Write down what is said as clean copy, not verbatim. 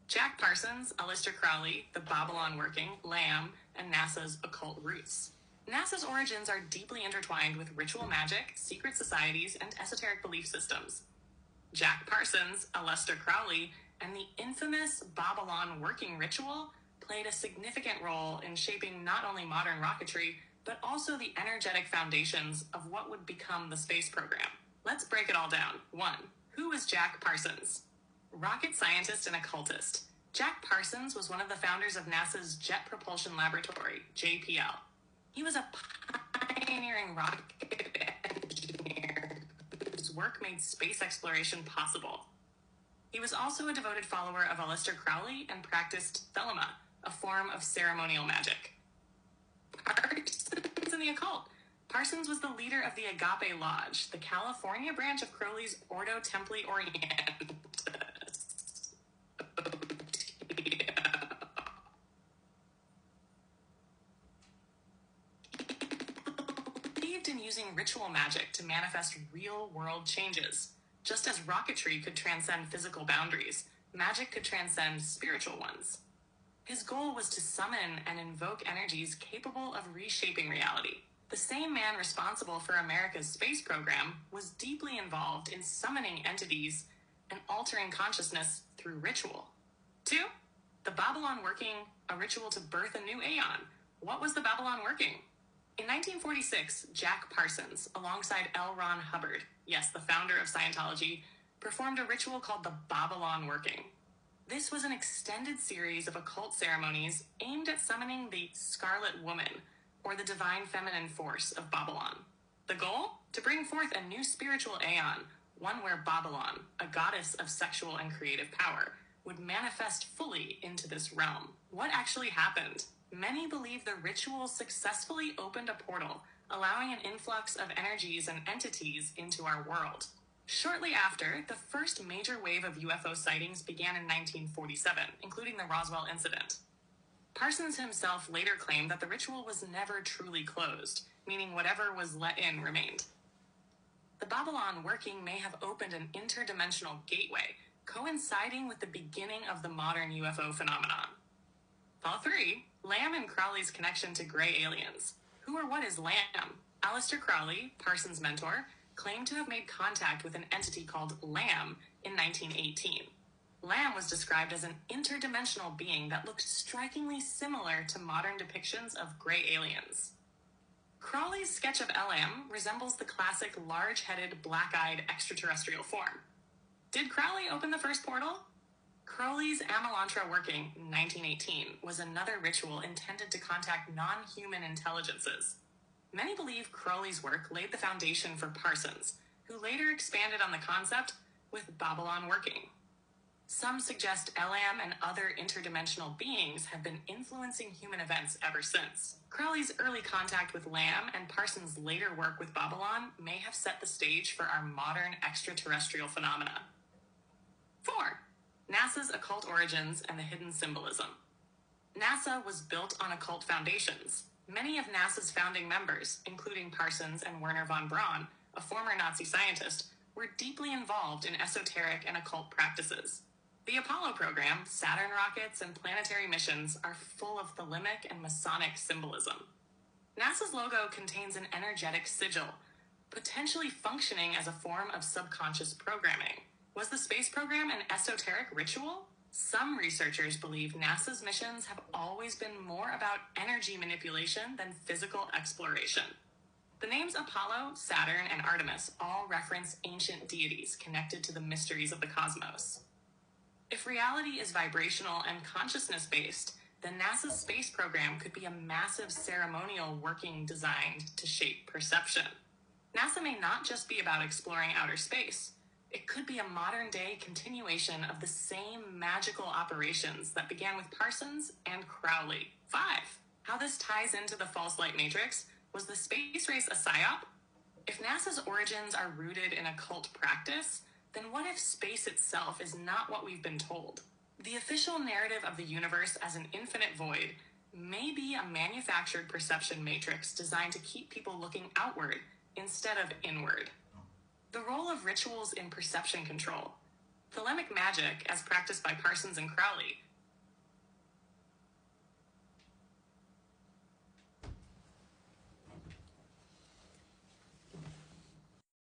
Jack Parsons, Aleister Crowley, the Babylon Working, Lamb, and NASA's occult roots. NASA's origins are deeply intertwined with ritual magic, secret societies, and esoteric belief systems. Jack Parsons, Aleister Crowley, and the infamous Babylon Working ritual played a significant role in shaping not only modern rocketry, but also the energetic foundations of what would become the space program. Let's break it all down. 1. Who was Jack Parsons? Rocket scientist and occultist. Jack Parsons was one of the founders of NASA's Jet Propulsion Laboratory, JPL. He was a pioneering rocket engineer whose work made space exploration possible. He was also a devoted follower of Aleister Crowley and practiced thelema, a form of ceremonial magic. Parsons in the occult. Parsons was the leader of the Agape Lodge, the California branch of Crowley's Ordo Templi Orientis. He believed in using ritual magic to manifest real-world changes. Just as rocketry could transcend physical boundaries, magic could transcend spiritual ones. His goal was to summon and invoke energies capable of reshaping reality. The same man responsible for America's space program was deeply involved in summoning entities and altering consciousness through ritual. 2. The Babylon Working, a ritual to birth a new aeon. What was the Babylon Working? In 1946, Jack Parsons, alongside L. Ron Hubbard, yes, the founder of Scientology, performed a ritual called the Babylon Working. This was an extended series of occult ceremonies aimed at summoning the Scarlet Woman, or the divine feminine force of Babylon. The goal? To bring forth a new spiritual aeon, one where Babylon, a goddess of sexual and creative power, would manifest fully into this realm. What actually happened? Many believe the ritual successfully opened a portal, allowing an influx of energies and entities into our world. Shortly after, the first major wave of UFO sightings began in 1947, including the Roswell incident. Parsons himself later claimed that the ritual was never truly closed, meaning whatever was let in remained. The Babylon Working may have opened an interdimensional gateway, coinciding with the beginning of the modern UFO phenomenon. Fall 3. Lamb and Crowley's connection to gray aliens. Who or what is Lamb? Aleister Crowley, Parsons' mentor, claimed to have made contact with an entity called Lamb in 1918. Lamb was described as an interdimensional being that looked strikingly similar to modern depictions of gray aliens. Crowley's sketch of LM resembles the classic large-headed, black-eyed extraterrestrial form. Did Crowley open the first portal? Crowley's Amalantra Working in 1918 was another ritual intended to contact non-human intelligences. Many believe Crowley's work laid the foundation for Parsons, who later expanded on the concept with Babylon Working. Some suggest LM and other interdimensional beings have been influencing human events ever since. Crowley's early contact with Lamb and Parsons' later work with Babylon may have set the stage for our modern extraterrestrial phenomena. 4. NASA's occult origins and the hidden symbolism. NASA was built on occult foundations. Many of NASA's founding members, including Parsons and Wernher von Braun, a former Nazi scientist, were deeply involved in esoteric and occult practices. The Apollo program, Saturn rockets, and planetary missions are full of thelemic and Masonic symbolism. NASA's logo contains an energetic sigil, potentially functioning as a form of subconscious programming. Was the space program an esoteric ritual? Some researchers believe NASA's missions have always been more about energy manipulation than physical exploration. The names Apollo, Saturn, and Artemis all reference ancient deities connected to the mysteries of the cosmos. If reality is vibrational and consciousness-based, then NASA's space program could be a massive ceremonial working designed to shape perception. NASA may not just be about exploring outer space. It could be a modern-day continuation of the same magical operations that began with Parsons and Crowley. 5. How this ties into the false light matrix. Was the space race a psyop? If NASA's origins are rooted in occult practice, then what if space itself is not what we've been told? The official narrative of the universe as an infinite void may be a manufactured perception matrix designed to keep people looking outward instead of inward. The role of rituals in perception control. Thelemic magic, as practiced by Parsons and Crowley,